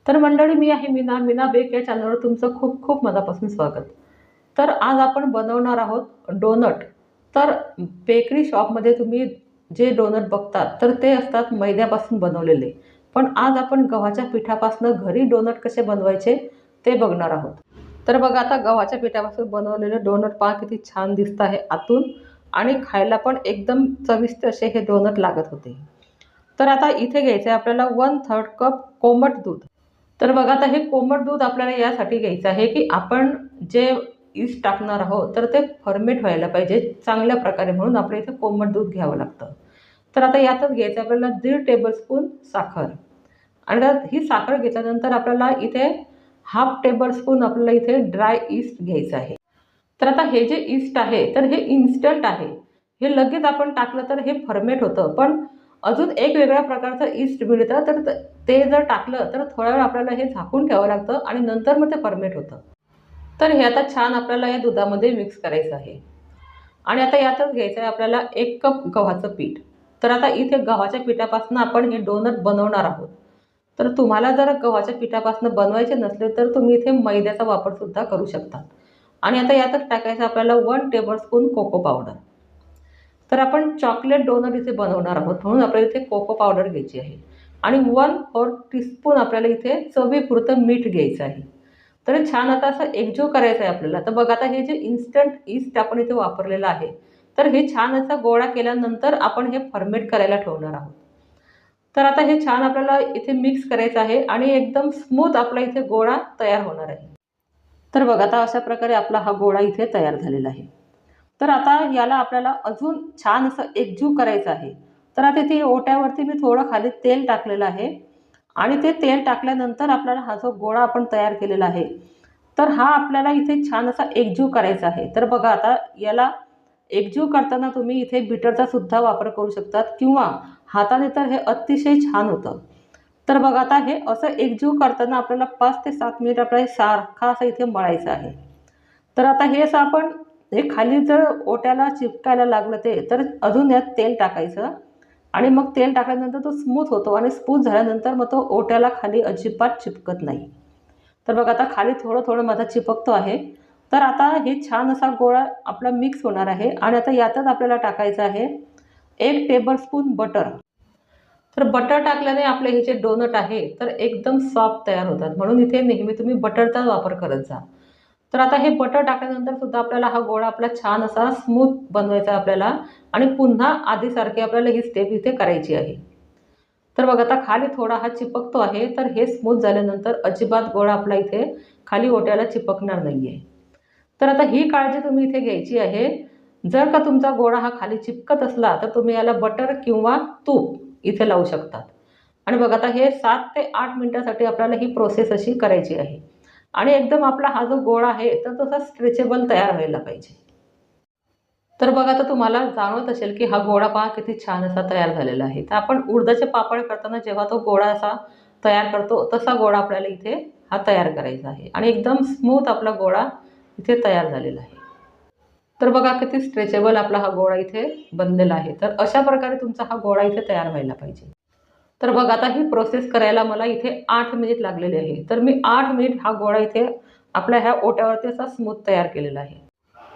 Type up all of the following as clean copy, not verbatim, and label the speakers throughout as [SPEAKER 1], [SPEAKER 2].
[SPEAKER 1] तर मंडळी, मी आहे मीना बेक या चॅनलवर तुमचं खूप खूप मनापासून स्वागत. तर आज आपण बनवणार आहोत डोनट. तर बेकरी शॉपमध्ये तुम्ही जे डोनट बघतात तर ते असतात मैद्यापासून बनवलेले. पण आज आपण गव्हाच्या पिठापासून घरी डोनट कसे बनवायचे ते बघणार आहोत. तर बघा, आता गव्हाच्या पिठापासून बनवलेले डोनट पहा किती छान दिसत आहे आतून, आणि खायला पण एकदम चविष्ट असे हे डोनट लागत होते. तर आता इथे घ्यायचं आहे आपल्याला 1/3 कप कोमट दूध. तर बघा, आता हे कोमट दूध आपल्याला यासाठी घ्यायचं आहे की आपण जे यीस्ट टाकणार आहोत तर ते फर्मेट व्हायला पाहिजे चांगल्या प्रकारे, म्हणून आपल्या इथे कोमट दूध घ्यावं लागतं. तर आता यातच घ्यायचं आपल्याला 1.5 टेबलस्पून साखर, आणि त्यात ही साखर घेतल्यानंतर आपल्याला इथे 1/2 टेबलस्पून आपल्याला इथे ड्राय यीस्ट घ्यायचं आहे. तर आता हे जे यीस्ट आहे तर हे इन्स्टंट आहे, हे लगेच आपण टाकलं तर हे फर्मेट होतं. पण अजून एक वेगळ्या प्रकारचं यीस्ट मिळतं, तर ते जर टाकलं तर थोडा वेळ आपल्याला हे झाकून ठेवावं लागतं आणि नंतर मग ते फर्मेट होतं. तर हे आता छान आपल्याला या दुधामध्ये मिक्स करायचं आहे. आणि आता यातच घ्यायचं आहे आपल्याला 1 कप गव्हाचं पीठ. तर आता इथे गव्हाच्या पिठापासून आपण हे डोनट बनवणार आहोत. तर तुम्हाला जर गव्हाच्या पिठापासून बनवायचे नसले तर तुम्ही इथे मैद्याचा वापरसुद्धा करू शकता. आणि आता यातच टाकायचं आपल्याला 1 टेबलस्पून कोको पावडर. तर आपण चॉकलेट डोनट इथे बनवणार आहोत, म्हणून आपल्याला इथे कोको पावडर घ्यायची आहे. आणि 1/4 टीस्पून आपल्याला इथे चवीपुरतं मीठ घ्यायचं आहे. तर छान आता असं एकजीव करायचं आहे आपल्याला. तर बघा, आता हे जे इन्स्टंट यीस्ट आपण इथे वापरलेलं आहे तर हे छान असा गोळा केल्यानंतर आपण हे फर्मेट करायला ठेवणार आहोत. तर आता हे छान आपल्याला इथे मिक्स करायचं आहे आणि एकदम स्मूथ आपला इथे गोळा तयार होणार आहे. तर बघा, आता अशा प्रकारे आपला हा गोळा इथे तयार झालेला आहे. तर आता याला आपल्याला अजून छान असं एकजीव करायचं आहे. तर आता इथे ओट्यावरती मी थोडं खाली तेल टाकलेलं आहे, आणि ते तेल टाकल्यानंतर आपल्याला हा जो गोळा आपण तयार केलेला आहे तर हा आपल्याला इथे छान असा एकजीव करायचा आहे. तर बघा, आता याला एकजीव करताना तुम्ही इथे बीटरचा सुद्धा वापर करू शकतात किंवा हाताने, तर हे अतिशय छान होतं. तर बघा, आता हे असं एकजीव करताना आपल्याला 5 ते 7 मिनिट आपल्याला सारखा असं इथे मळायचं आहे. तर आता हे असं आपण हे खाली जर ओट्याला चिपकायला लागलं ते, तर अजून यात तेल टाकायचं, आणि मग तेल टाकल्यानंतर तो स्मूथ होतो, आणि स्मूथ झाल्यानंतर मग तो ओट्याला खाली अजिबात चिपकत नाही. तर बघा, आता खाली थोडं थोडं माझा चिपकतो आहे. तर आता हे छान असा गोळा आपला मिक्स होणार आहे, आणि आता यातच आपल्याला टाकायचं आहे 1 टेबलस्पून बटर. तर बटर टाकल्याने आपले हे जे डोनट आहे तर एकदम सॉफ्ट तयार होतात, म्हणून इथे नेहमी तुम्ही बटरचा वापर करत जा. तर आता हे बटर टाकल्यानंतर सुद्धा आपल्याला हा गोळा आपला छान असा स्मूथ बनवायचा आपल्याला, आणि पुन्हा आधीसारखी आपल्याला ही स्टेप इथे करायची आहे. तर बघा, आता खाली थोडा हा चिपकतो आहे, तर हे स्मूथ झाल्यानंतर अजिबात गोळा आपला इथे खाली ओट्याला चिपकणार नाही आहे. तर आता ही काळजी तुम्ही इथे घ्यायची आहे. जर का तुमचा गोळा हा खाली चिपकत असला तर तुम्ही याला बटर किंवा तूप इथे लावू शकतात. आणि बघा, आता हे 7 ते 8 मिनिटासाठी आपल्याला ही प्रोसेस अशी करायची आहे. आणि एकदम आपला हा जो गोळा आहे तर तसा स्ट्रेचेबल तयार व्हायला पाहिजे. तर बघा, आता तुम्हाला जाणवत असेल की हा गोळा पहा किती छान असा तयार झालेला आहे. तर आपण उडदाचे पापड करताना जेव्हा तो गोळा असा तयार करतो तसा गोळा आपल्याला इथे हा तयार करायचा आहे, आणि एकदम स्मूथ आपला गोळा इथे तयार झालेला आहे. तर बघा, किती स्ट्रेचेबल आपला हा गोळा इथे बनलेला आहे. तर अशा प्रकारे तुमचा हा गोळा इथे तयार व्हायला पाहिजे. तर बघा, आता ही प्रोसेस करायला मला इथे 8 मिनिट लागलेले आहे. तर मी 8 मिनिट हा गोळा इथे आपल्या ह्या ओट्यावरती असा स्मूथ तयार केलेला आहे.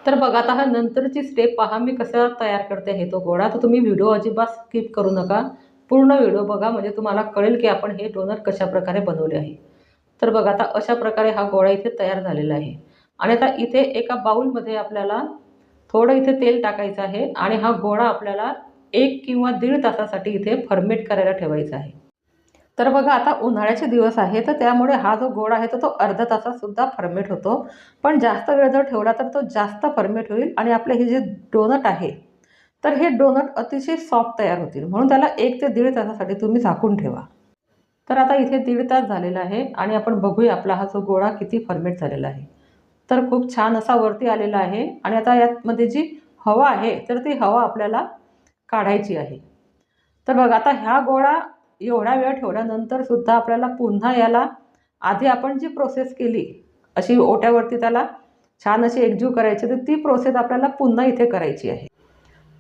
[SPEAKER 1] तर बघा, आता हा नंतरची स्टेप पहा मी कसा तयार करते आहे तो गोळा. तर तुम्ही व्हिडिओ अजिबात स्किप करू नका. पूर्ण व्हिडिओ बघा, म्हणजे तुम्हाला कळेल की आपण हे डोनट कशाप्रकारे बनवले आहे. तर बघा, आता अशा प्रकारे हा गोळा इथे तयार झालेला आहे. आणि आता इथे एका बाउलमध्ये आपल्याला थोडं इथे तेल टाकायचं आहे, आणि हा गोळा आपल्याला 1 किंवा 1.5 तासासाठी इथे फर्मेट करायला ठेवायचा आहे. तर बघा, आता उन्हाळ्याचे दिवस आहे तर त्यामुळे हा जो गोळा आहे तर तो अर्ध्या तासात सुद्धा फर्मेट होतो. पण जास्त वेळ जर ठेवला तर तो जास्त फर्मेट होईल, आणि आपले हे जे डोनट आहे तर हे डोनट अतिशय सॉफ्ट तयार होतील, म्हणून त्याला 1 ते 1.5 तासासाठी तुम्ही झाकून ठेवा. तर आता इथे 1.5 तास झालेला आहे, आणि आपण बघूया आपला हा जो गोळा किती फर्मेट झालेला आहे. तर खूप छान असा वरती आलेला आहे, आणि आता यामध्ये जी हवा आहे तर ती हवा आपल्याला काढायची आहे. तर बघा, आता ह्या गोळा एवढा वेळ ठेवल्यानंतर सुद्धा आपल्याला पुन्हा याला, आधी आपण जी प्रोसेस केली अशी ओट्यावरती त्याला छान अशी एकजीव करायची, तर ती प्रोसेस आपल्याला पुन्हा इथे करायची आहे.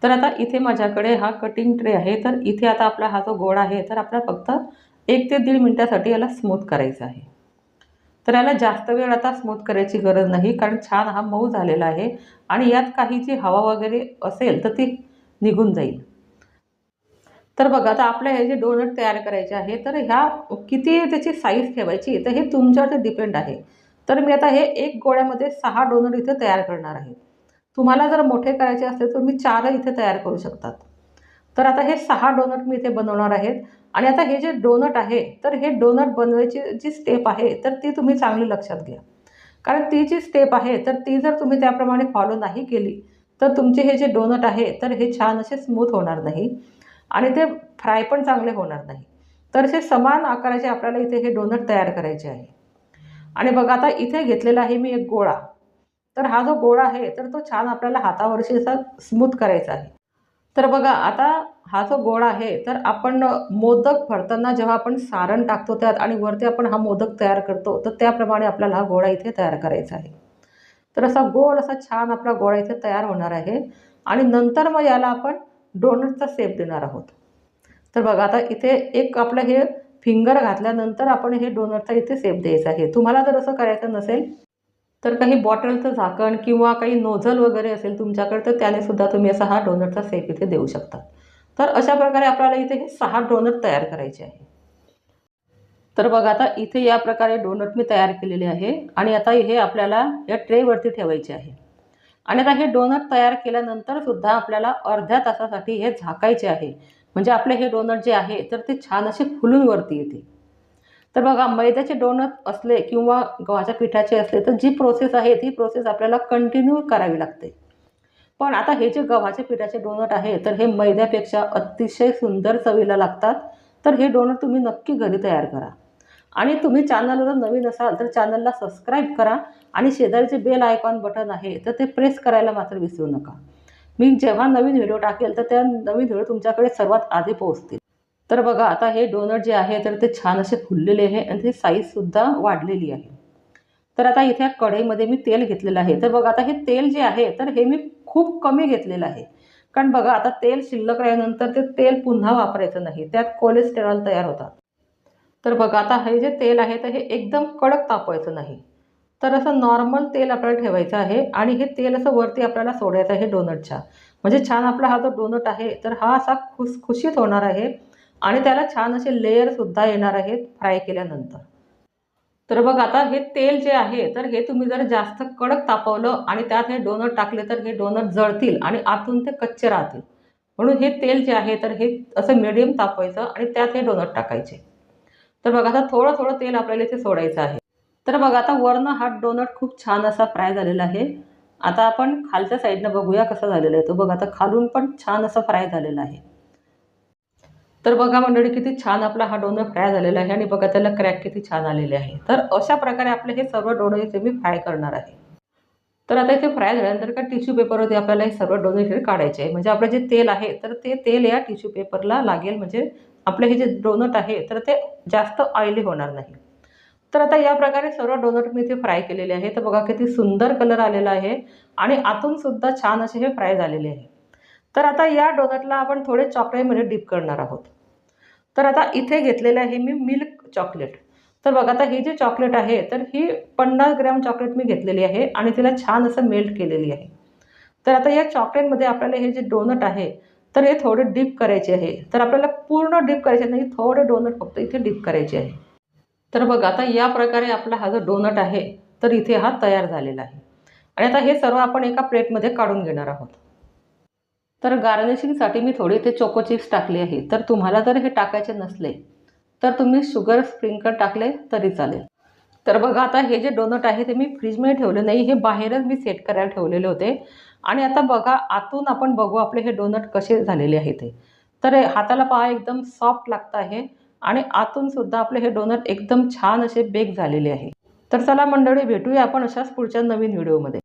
[SPEAKER 1] तर आता इथे माझ्याकडे हा कटिंग ट्रे आहे. तर इथे आता आपला हा जो गोळा आहे तर आपल्याला फक्त 1 ते 1.5 मिनिटासाठी याला स्मूथ करायचं आहे. तर याला जास्त वेळ आता स्मूथ करायची गरज नाही, कारण छान हा मऊ झालेला आहे आणि यात काही जी हवा वगैरे असेल तर ती निघून जाईल. तर बघा आता आपल्या हे जे डोनट तयार करायचे आहे, तर ह्या किती त्याची साईज ठेवायची तर हे तुमच्यावरती डिपेंड आहे. तर मी आता हे 1 गोळ्यामध्ये 6 डोनट इथे तयार करणार आहे. तुम्हाला जर मोठे करायचे असतील तर तुम्ही 4 इथे तयार करू शकतात. तर आता हे 6 डोनट मी इथे बनवणार आहेत आणि आता हे जे डोनट आहे, तर हे डोनट बनवायची जी स्टेप आहे, तर ती तुम्ही चांगली लक्षात घ्या. कारण ती जी स्टेप आहे, तर ती जर तुम्ही त्याप्रमाणे फॉलो नाही केली, तर तुमचे हे जे डोनट आहे, तर हे छान असे स्मूथ होणार नाही आणि ते फ्राय पण चांगले होणार नाही. तर असे समान आकाराचे आपल्याला इथे हे डोनट तयार करायचे आहे. आणि बघा आता इथे घेतलेला आहे मी एक गोळा. तर हा जो गोळा आहे, तर तो छान आपल्याला हातावरशी असा स्मूथ करायचा आहे. तर बघा आता हा जो गोळा आहे, तर आपण मोदक भरताना जेव्हा आपण सारण टाकतो त्यात आणि वरती आपण हा मोदक तयार करतो, तर त्याप्रमाणे आपल्याला हा गोळा इथे तयार करायचा आहे. तर असा गोल असा छान आपला गोळा इथे तयार होणार आहे आणि नंतर मग याला आपण डोनटचा शेप देणार आहोत. तर बघा आता इथे एक आपलं हे फिंगर घातल्यानंतर आपण हे डोनटचा इथे शेप द्यायचा आहे. तुम्हाला जर असं करायचं नसेल, तर काही बॉटलचं झाकण किंवा काही नोझल वगैरे असेल तुमच्याकडे, तर त्याने सुद्धा तुम्ही असा हा डोनटचा शेप इथे देऊ शकता. तर अशा प्रकारे आपल्याला इथे हे 6 डोनट तयार करायचे आहे. तर बघा आता इथे या प्रकारे डोनट मी तयार केलेले आहे आणि आता हे आपल्याला या ट्रेवरती ठेवायचे आहे. आणि आता हे डोनट तयार केल्यानंतर सुद्धा आपल्याला अर्ध्या तासासाठी हे झाकायचे आहे. म्हणजे आपले हे डोनट जे आहे, तर ते छान असे फुलून वरती येतील. तर बघा मैद्याचे डोनट असले किंवा गव्हाच्या पिठाचे असले, तर जी प्रोसेस आहे ती प्रोसेस आपल्याला कंटिन्यू करावी लागते. पण आता हे जे गव्हाच्या पिठाचे डोनट आहे, तर हे मैद्यापेक्षा अतिशय सुंदर चवीला लागतात. तर हे डोनट तुम्ही नक्की घरी तयार करा. आणि तुम्ही चॅनलवर नवीन असाल तर चॅनलला सबस्क्राईब करा आणि शेजारी जे बेल आयकॉन बटन आहे, तर ते प्रेस करायला मात्र विसरू नका. मी जेव्हा नवीन व्हिडिओ टाकेल, तर त्या नवीन व्हिडिओ तुमच्याकडे सर्वात आधी पोहोचतील. तर बघा आता हे डोनट जे आहे, तर ते छान असे फुललेले आहे आणि त्याची साईजसुद्धा वाढलेली आहे. तर आता इथे कढईमध्ये मी तेल घेतलेलं आहे. तर बघा आता हे तेल जे आहे, तर हे मी खूप कमी घेतलेलं आहे. कारण बघा आता तेल शिल्लक राहिल्यानंतर ते तेल पुन्हा वापरायचं नाही. त्यात कोलेस्टेरॉल तयार होतात. तर बघा आता हे जे तेल आहे, तर हे एकदम कडक तापवायचं नाही. तर असं नॉर्मल तेल आपल्याला ठेवायचं आहे आणि हे तेल असं वरती आपल्याला सोडायचं आहे डोनटच्या. म्हणजे छान आपला हा जो डोनट आहे, तर हा असा खुसखुशीत होणार आहे आणि त्याला छान असे लेयरसुद्धा येणार आहेत फ्राय केल्यानंतर. तर बघा आता हे तेल जे आहे, तर हे तुम्ही जर जास्त कडक तापवलं आणि त्यात हे डोनट टाकले, तर हे डोनट जळतील आणि आतून ते कच्चे राहतील. म्हणून हे तेल जे आहे, तर हे असं मीडियम तापवायचं आणि त्यात हे डोनट टाकायचे. तर बघा आता थोडं-थोडं तेल आपल्याला इथे सोडायचं आहे. तर बघा आता वरनं हा डोनट खूप छान असा फ्राय झालेला आहे. आता आपण खालच्या साईडनं बघूया कसा झालेला आहे तो. बघा आता खालून पण छान असा फ्राय झालेला आहे. तर बघा मंडळी किती छान आपला हा डोनट फ्राय झालेला आहे आणि बघा त्याला क्रॅक किती छान आलेले आहे. तर अशा प्रकारे आपले हे सर्व डोनट इथे मी फ्राय करणार आहे. तर आता इथे फ्राय झाल्यानंतर का टिश्यू पेपरवरती आपल्याला हे सर्व डोनट इथे काढायचे आहे. म्हणजे आपलं जे तेल आहे, तर ते तेल या टिश्यू पेपरला लागेल. म्हणजे आपले हे जे डोनट आहे, तर ते जास्त ऑइली होणार नाही. तर आता या प्रकारे सर्व डोनट मी इथे फ्राय केलेले आहे. तर बघा किती सुंदर कलर आलेला आहे आणि आतून सुद्धा छान असे हे फ्राय झालेले आहे. तर आता या डोनटला आपण थोडे चॉकलेटमध्ये डिप करणार आहोत. तर आता इथे घेतलेलं आहे मी मिल्क चॉकलेट. तर बघा आता ही जी चॉकलेट आहे, तर ही 50 ग्रॅम चॉकलेट मी घेतलेली आहे आणि तिला छान असं मेल्ट केलेली आहे. तर आता या चॉकलेटमध्ये आपल्याला हे जे डोनट आहे, तर हे थोडे डिप करायचे आहे. तर आपल्याला पूर्ण डिप करायचे नाही, थोडे डोनट फक्त इथे डिप करायचे आहे. तर बघा आता या प्रकारे आपला हा जो डोनट आहे, तर इथे हा तयार झालेला आहे आणि आता हे सर्व आपण एका प्लेटमध्ये काढून घेणार आहोत. तर गार्निशिंगसाठी मी थोडे इथे चोको चिप्स टाकले आहे. तर तुम्हाला जर हे टाकायचे नसले, तर तुम्ही शुगर स्प्रिंकल टाकले तरी चालेल. तर बघा आता हे जे डोनट आहे, ते मी फ्रीजमध्ये ठेवले नाही. हे बाहेरच मी सेट करायला ठेवलेले होते आणि आता बघा आतून आपण बघू आपले हे डोनट कसे झालेले आहे ते. तर हाताला पहा एकदम सॉफ्ट लागतं आहे आणि आतून सुद्धा आपले हे डोनट एकदम छान असे बेक झालेले आहे. तर चला मंडळी भेटूया आपण अशाच पुढच्या नवीन व्हिडिओमध्ये.